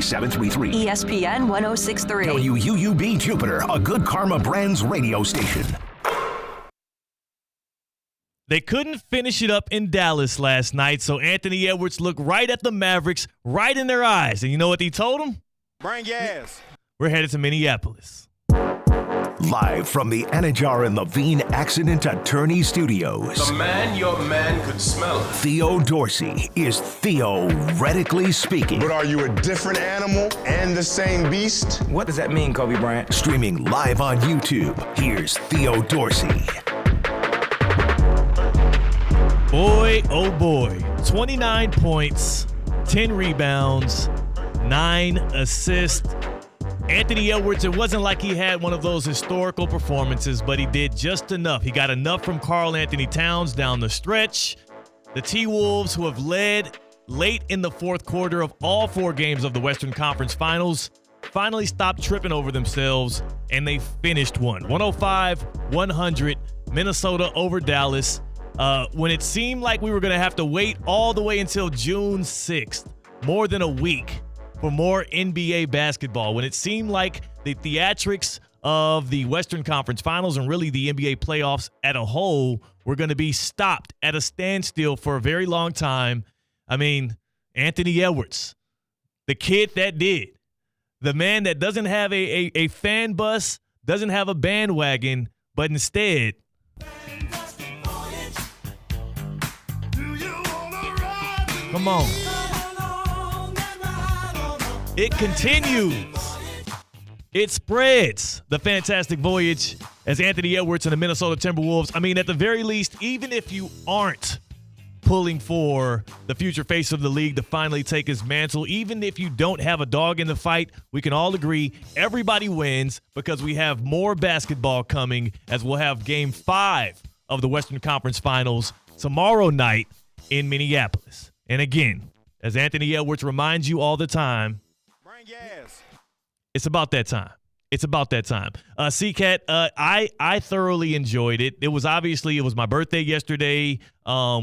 733 ESPN 1063. WUUB Jupiter, a Good Karma Brands radio station. They couldn't finish it up in Dallas last night, so Anthony Edwards looked right at the Mavericks, right in their eyes. And you know what he told them? Bring gas. We're headed to Minneapolis. Live from the Anajar and Levine Accident Attorney Studios. The man, your man could smell it. Theo Dorsey is theoretically speaking. But are you a different animal and the same beast? What does that mean, Kobe Bryant? Streaming live on YouTube. Here's Theo Dorsey. Boy, oh boy. 29 points, 10 rebounds, 9 assists. Anthony Edwards, it wasn't like he had one of those historical performances, but he did just enough. He got enough from Karl-Anthony Towns down the stretch. The T-Wolves, who have led late in the fourth quarter of all 4 games of the Western Conference Finals, finally stopped tripping over themselves, and they finished one. 105-100, Minnesota over Dallas. When it seemed like we were going to have to wait all the way until June 6th, more than a week, for more NBA basketball, when it seemed like the theatrics of the Western Conference Finals and really the NBA playoffs as a whole were going to be stopped at a standstill for a very long time. I mean, Anthony Edwards, the kid that did, the man that doesn't have a fan bus, doesn't have a bandwagon, but instead – come on. It continues. It spreads the fantastic voyage as Anthony Edwards and the Minnesota Timberwolves. I mean, at the very least, even if you aren't pulling for the future face of the league to finally take his mantle, even if you don't have a dog in the fight, we can all agree everybody wins because we have more basketball coming as we'll have Game 5 of the Western Conference Finals tomorrow night in Minneapolis. And again, as Anthony Edwards reminds you all the time, bring gas. It's about that time. It's about that time. C-Cat, I thoroughly enjoyed it. It was my birthday yesterday.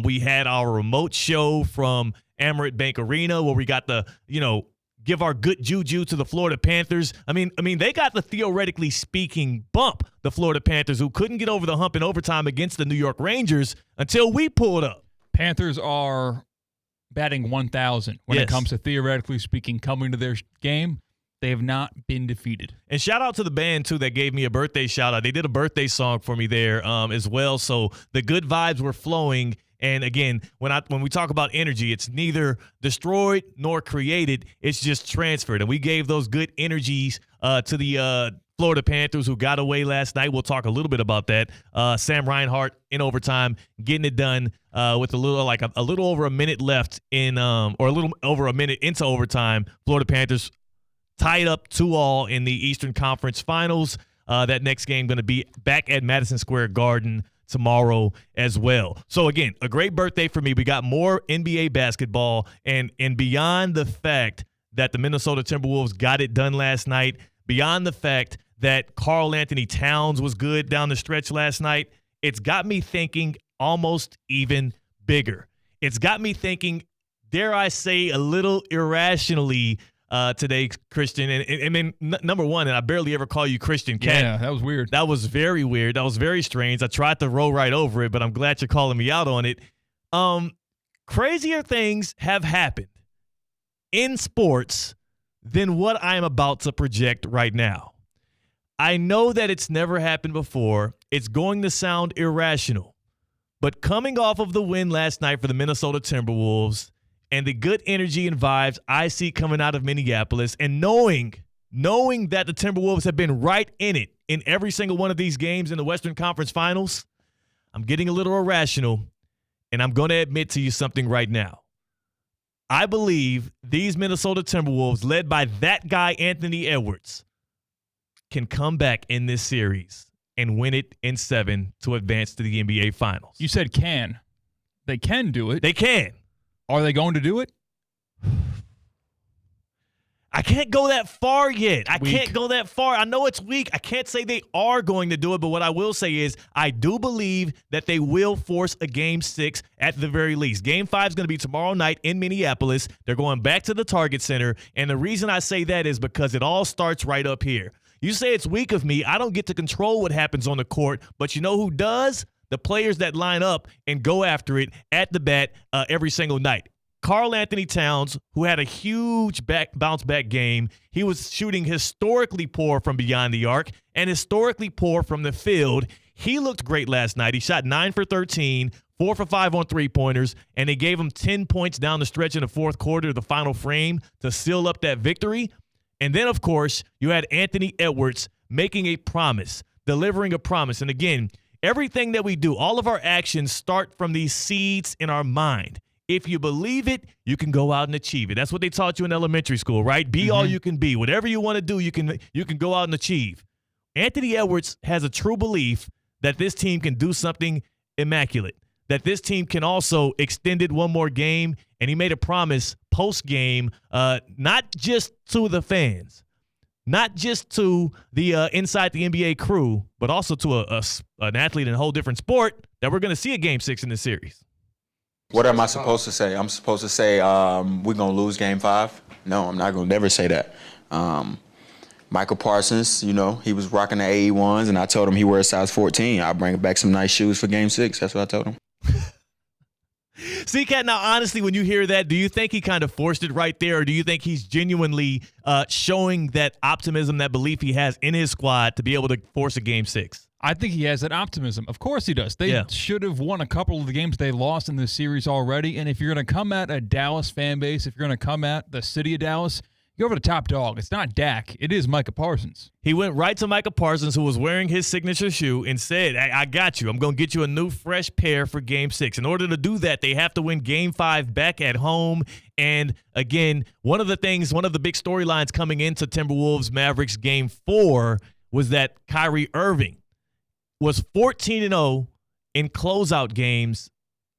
We had our remote show from Amerant Bank Arena where we got to, give our good juju to the Florida Panthers. I mean, they got the theoretically speaking bump, the Florida Panthers, who couldn't get over the hump in overtime against the New York Rangers until we pulled up. Panthers are batting 1,000 when it comes to theoretically speaking coming to their game. They have not been defeated. And shout out to the band, too, that gave me a birthday shout out. They did a birthday song for me there as well. So the good vibes were flowing. And again, when we talk about energy, it's neither destroyed nor created. It's just transferred. And we gave those good energies to the Florida Panthers, who got away last night. We'll talk a little bit about that. Sam Reinhart in overtime, getting it done with a little over a minute left or a little over a minute into overtime. Florida Panthers tied up 2-2 in the Eastern Conference Finals. That next game going to be back at Madison Square Garden tomorrow as well. So again, a great birthday for me. We got more NBA basketball, and beyond the fact that the Minnesota Timberwolves got it done last night, beyond the fact that Karl-Anthony Towns was good down the stretch last night, it's got me thinking almost even bigger. It's got me thinking, dare I say, a little irrationally today, Christian. And I mean, number one, and I barely ever call you Christian Cat. Yeah, that was weird. That was very weird. That was very strange. I tried to roll right over it, but I'm glad you're calling me out on it. Crazier things have happened in sports than what I am about to project right now. I know that it's never happened before. It's going to sound irrational. But coming off of the win last night for the Minnesota Timberwolves and the good energy and vibes I see coming out of Minneapolis, and knowing that the Timberwolves have been right in it in every single one of these games in the Western Conference Finals, I'm getting a little irrational, and I'm going to admit to you something right now. I believe these Minnesota Timberwolves, led by that guy, Anthony Edwards, can come back in this series and win it in 7 to advance to the NBA Finals. You said can. They can do it. They can. Are they going to do it? I can't go that far yet. I can't go that far. I know it's weak. I can't say they are going to do it, but what I will say is I do believe that they will force a Game 6 at the very least. Game 5 is going to be tomorrow night in Minneapolis. They're going back to the Target Center, and the reason I say that is because it all starts right up here. You say it's weak of me. I don't get to control what happens on the court, but you know who does? The players that line up and go after it at the bat every single night. Karl-Anthony Towns, who had a huge bounce-back game, he was shooting historically poor from beyond the arc and historically poor from the field. He looked great last night. He shot 9 for 13, 4 for 5 on three-pointers, and they gave him 10 points down the stretch in the fourth quarter, the final frame, to seal up that victory. And then, of course, you had Anthony Edwards making a promise, delivering a promise. And again, everything that we do, all of our actions start from these seeds in our mind. If you believe it, you can go out and achieve it. That's what they taught you in elementary school, right? Be all you can be. Whatever you want to do, you can go out and achieve. Anthony Edwards has a true belief that this team can do something immaculate, that this team can also extend it one more game, and he made a promise post-game, not just to the fans, not just to the inside the NBA crew, but also to an athlete in a whole different sport, that we're going to see a Game 6 in this series. What am I supposed to say? I'm supposed to say we're going to lose Game 5? No, I'm not going to never say that. Michael Parsons, you know, he was rocking the AE1s, and I told him he wears size 14. I'll bring back some nice shoes for Game 6. That's what I told him. See, Kat, now, honestly, when you hear that, do you think he kind of forced it right there, or do you think he's genuinely showing that optimism, that belief he has in his squad to be able to force a Game 6? I think he has that optimism. Of course he does. They should have won a couple of the games they lost in this series already. And if you're going to come at a Dallas fan base, if you're going to come at the city of Dallas, you're over the top dog. It's not Dak. It is Micah Parsons. He went right to Micah Parsons, who was wearing his signature shoe, and said, I got you. I'm going to get you a new, fresh pair for Game 6. In order to do that, they have to win Game 5 back at home. And, again, one of the big storylines coming into Timberwolves Mavericks Game 4 was that Kyrie Irving was 14-0 in closeout games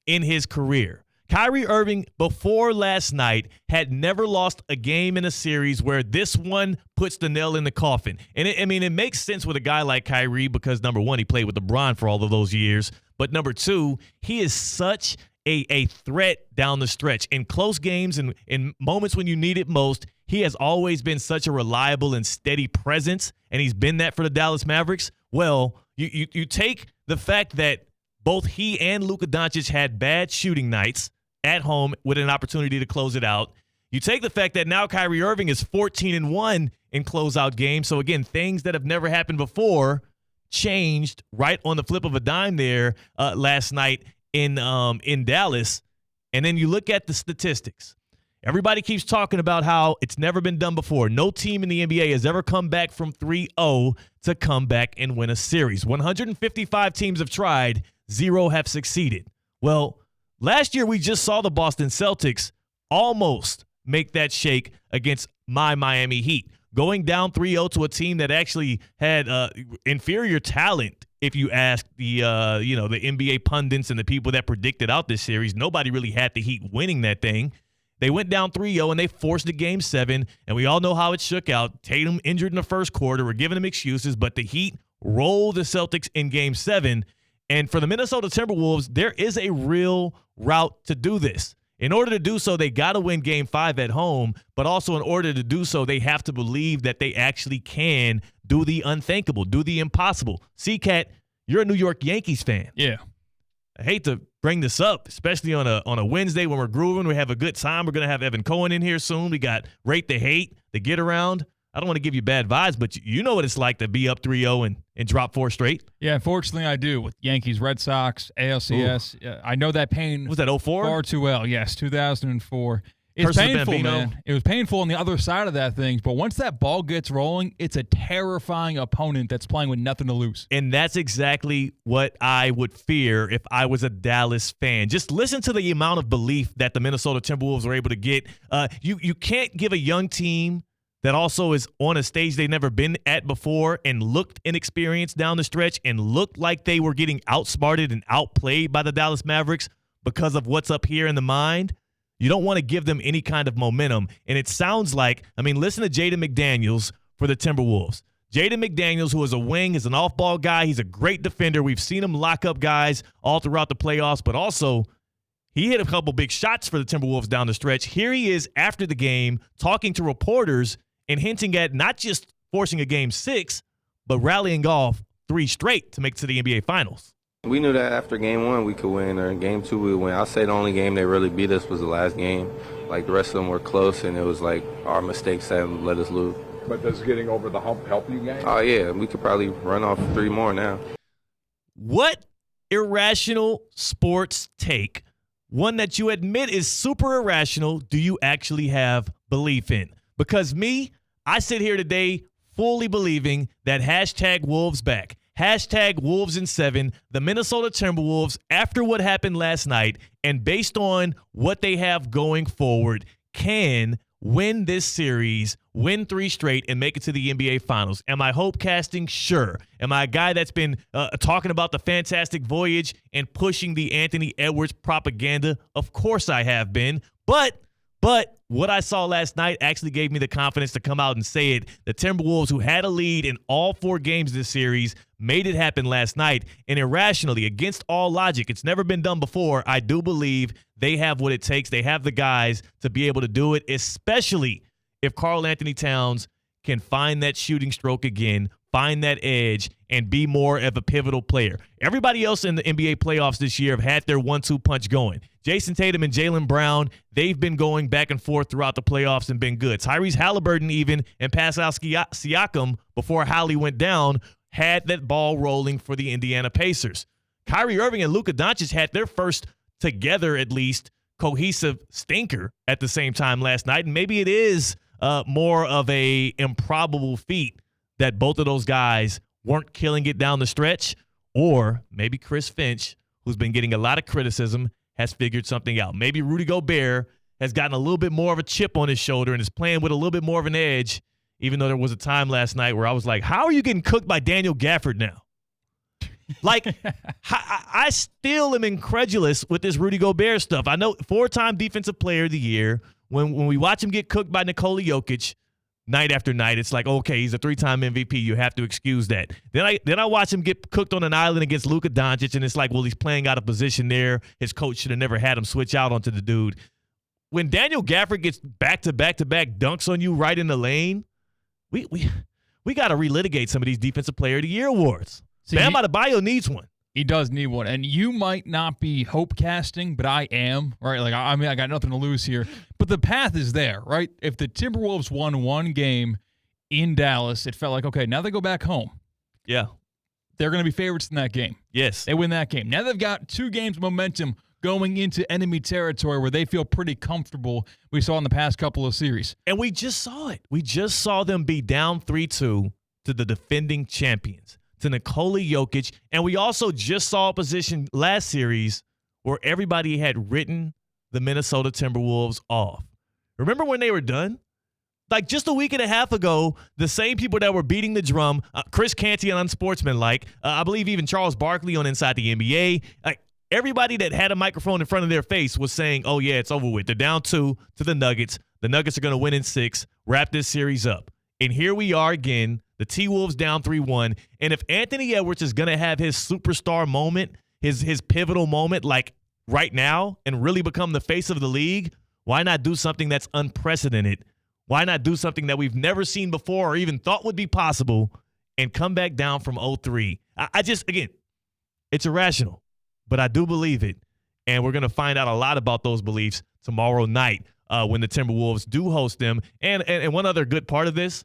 in his career. Kyrie Irving, before last night, had never lost a game in a series where this one puts the nail in the coffin. And it makes sense with a guy like Kyrie because, number one, he played with LeBron for all of those years. But number two, he is such a threat down the stretch. In close games and in moments when you need it most, he has always been such a reliable and steady presence, and he's been that for the Dallas Mavericks. Well, you take the fact that both he and Luka Doncic had bad shooting nights at home with an opportunity to close it out. You take the fact that now Kyrie Irving is 14-1 in closeout games. So, again, things that have never happened before changed right on the flip of a dime there last night in Dallas. And then you look at the statistics. Everybody keeps talking about how it's never been done before. No team in the NBA has ever come back from 3-0 to come back and win a series. 155 teams have tried, 0 have succeeded. Well, last year we just saw the Boston Celtics almost make that shake against my Miami Heat, going down 3-0 to a team that actually had inferior talent. If you ask the NBA pundits and the people that predicted out this series, nobody really had the Heat winning that thing. They went down 3-0, and they forced a Game 7, and we all know how it shook out. Tatum injured in the first quarter. We're giving him excuses, but the Heat rolled the Celtics in Game 7. And for the Minnesota Timberwolves, there is a real route to do this. In order to do so, they got to win Game 5 at home, but also in order to do so, they have to believe that they actually can do the unthinkable, do the impossible. C-Cat, you're a New York Yankees fan. Yeah. I hate to bring this up, especially on a Wednesday when we're grooving. We have a good time. We're going to have Evan Cohen in here soon. We got Rate the Hate, the Get Around. I don't want to give you bad vibes, but you know what it's like to be up 3-0 and drop 4 straight. Yeah, unfortunately I do. With Yankees, Red Sox, ALCS. I know that pain. Was that 04? Far too well. Yes, 2004. It's painful, man. It was painful on the other side of that thing, but once that ball gets rolling, it's a terrifying opponent that's playing with nothing to lose. And that's exactly what I would fear if I was a Dallas fan. Just listen to the amount of belief that the Minnesota Timberwolves were able to get. You can't give a young team that also is on a stage they've never been at before and looked inexperienced down the stretch and looked like they were getting outsmarted and outplayed by the Dallas Mavericks because of what's up here in the mind. You don't want to give them any kind of momentum. And it sounds like, listen to Jaden McDaniels for the Timberwolves. Jaden McDaniels, who is a wing, is an off-ball guy. He's a great defender. We've seen him lock up guys all throughout the playoffs, but also he hit a couple big shots for the Timberwolves down the stretch. Here he is after the game talking to reporters and hinting at not just forcing a Game 6, but rallying off 3 straight to make it to the NBA Finals. We knew that after Game 1 we could win, or in Game 2 we would win. I'll say the only game they really beat us was the last game. Like, the rest of them were close, and it was like our mistakes that let us lose. But does getting over the hump help you guys? Oh, yeah. We could probably run off 3 more now. What irrational sports take, one that you admit is super irrational, do you actually have belief in? Because me, I sit here today fully believing that hashtag Wolves back, hashtag Wolves in 7, the Minnesota Timberwolves, after what happened last night, and based on what they have going forward, can win this series, win 3 straight, and make it to the NBA Finals. Am I hope casting? Sure. Am I a guy that's been talking about the fantastic voyage and pushing the Anthony Edwards propaganda? Of course I have been. But what I saw last night actually gave me the confidence to come out and say it. The Timberwolves, who had a lead in all 4 games this series, made it happen last night. And irrationally, against all logic, it's never been done before, I do believe they have what it takes. They have the guys to be able to do it, especially if Karl-Anthony Towns can find that shooting stroke again, find that edge, and be more of a pivotal player. Everybody else in the NBA playoffs this year have had their 1-2 punch going. Jason Tatum and Jaylen Brown, they've been going back and forth throughout the playoffs and been good. Tyrese Halliburton even and Pascal Siakam, before Hallie went down, had that ball rolling for the Indiana Pacers. Kyrie Irving and Luka Doncic had their first together, at least, cohesive stinker at the same time last night. And maybe it is more of a improbable feat that both of those guys weren't killing it down the stretch, or maybe Chris Finch, who's been getting a lot of criticism, has figured something out. Maybe Rudy Gobert has gotten a little bit more of a chip on his shoulder and is playing with a little bit more of an edge, even though there was a time last night where I was like, how are you getting cooked by Daniel Gafford now? Like, I still am incredulous with this Rudy Gobert stuff. I know 4-time Defensive Player of the Year. When we watch him get cooked by Nikola Jokic night after night, it's like, okay, he's a 3-time MVP. You have to excuse that. Then I watch him get cooked on an island against Luka Doncic, and it's like, well, he's playing out of position there. His coach should have never had him switch out onto the dude. When Daniel Gafford gets back-to-back-to-back dunks on you right in the lane, we got to relitigate some of these Defensive Player of the Year awards. See, Bam Adebayo needs one. He does need one. And you might not be hope casting, but I am, right? Like, I got nothing to lose here. But the path is there, right? If the Timberwolves won 1 game in Dallas, it felt like, okay, now they go back home. Yeah. They're going to be favorites in that game. Yes. They win that game. Now they've got 2 games momentum going into enemy territory where they feel pretty comfortable. We saw in the past couple of series. And we just saw it. We just saw them be down 3-2 to the defending champions, to Nikola Jokic. And we also just saw a position last series where everybody had written the Minnesota Timberwolves off. Remember when they were done? Like just a week and a half ago, the same people that were beating the drum, Chris Canty on Unsportsmanlike, I believe even Charles Barkley on Inside the NBA, everybody that had a microphone in front of their face was saying, oh, yeah, it's over with. They're down 2 to the Nuggets. The Nuggets are going to win in 6, wrap this series up. And here we are again, the T-Wolves down 3-1. And if Anthony Edwards is going to have his superstar moment, his pivotal moment like right now and really become the face of the league, why not do something that's unprecedented? Why not do something that we've never seen before or even thought would be possible and come back down from 0-3? I just, again, it's irrational, but I do believe it. And we're going to find out a lot about those beliefs tomorrow night when the Timberwolves do host them. And one other good part of this,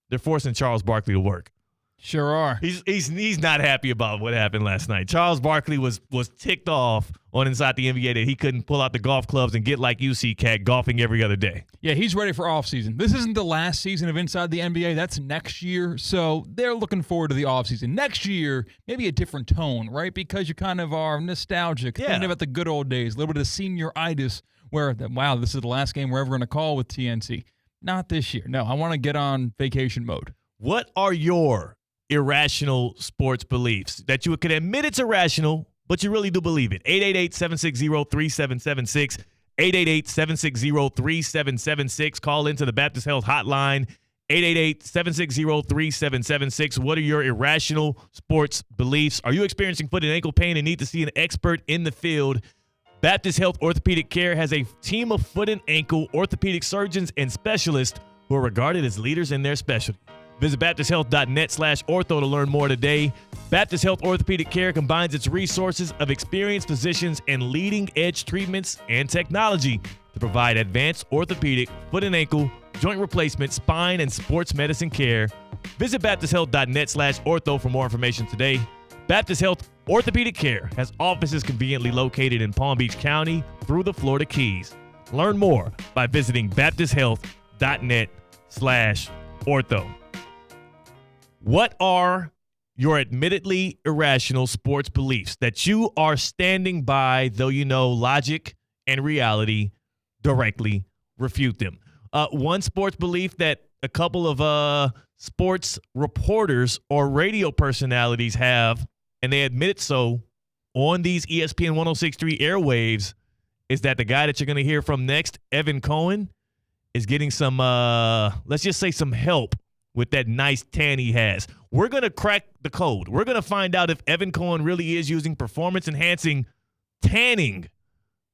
they're forcing Charles Barkley to work. Sure are. He's not happy about what happened last night. Charles Barkley was ticked off on Inside the NBA that he couldn't pull out the golf clubs and get like UC Cat golfing every other day. Yeah, he's ready for offseason. This isn't the last season of Inside the NBA. That's next year. So they're looking forward to the offseason. Next year, maybe a different tone, right? Because you kind of are nostalgic, thinking about the good old days, a little bit of senioritis where, wow, this is the last game we're ever going to call with TNT. Not this year. No, I want to get on vacation mode. What are your irrational sports beliefs that you could admit it's irrational, but you really do believe it? 888-760-3776. 888-760-3776. Call into the Baptist Health Hotline, 888-760-3776. What are your irrational sports beliefs? Are you experiencing foot and ankle pain and need to see an expert in the field? Baptist Health Orthopedic Care has a team of foot and ankle orthopedic surgeons and specialists who are regarded as leaders in their specialty. Visit baptisthealth.net/ortho to learn more today. Baptist Health Orthopedic Care combines its resources of experienced physicians and leading-edge treatments and technology to provide advanced orthopedic, foot and ankle, joint replacement, spine, and sports medicine care. Visit baptisthealth.net/ortho for more information today. Baptist Health Orthopedic Care has offices conveniently located in Palm Beach County through the Florida Keys. Learn more by visiting baptisthealth.net/ortho. What are your admittedly irrational sports beliefs that you are standing by, though you know logic and reality directly refute them? One sports belief that a couple of sports reporters or radio personalities have, and they admit so on these ESPN 106.3 airwaves, is that the guy that you're going to hear from next, Evan Cohen, is getting some, let's just say some help with that nice tan he has. We're going to crack the code. We're going to find out if Evan Cohen really is using performance-enhancing tanning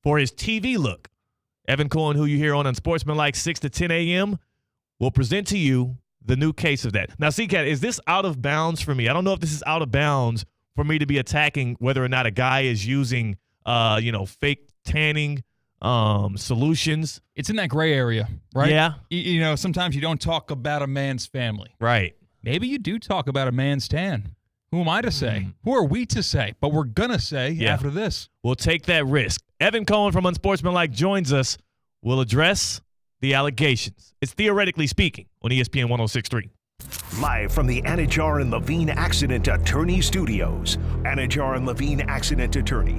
for his TV look. Evan Cohen, who you hear on Unsportsmanlike 6 to 10 a.m., will present to you the new case of that. Now, CCAT, is this out of bounds for me? I don't know if this is out of bounds for me to be attacking whether or not a guy is using, fake tanning solutions. It's in that gray area, right? Yeah. Sometimes you don't talk about a man's family. Right. Maybe you do talk about a man's tan. Who am I to say? Who are we to say? But we're going to say after this. We'll take that risk. Evan Cohen from Unsportsmanlike joins us. We'll address the allegations. It's Theoretically Speaking on ESPN 106.3. Live from the Anajar and Levine Accident Attorney Studios. Anajar and Levine Accident Attorneys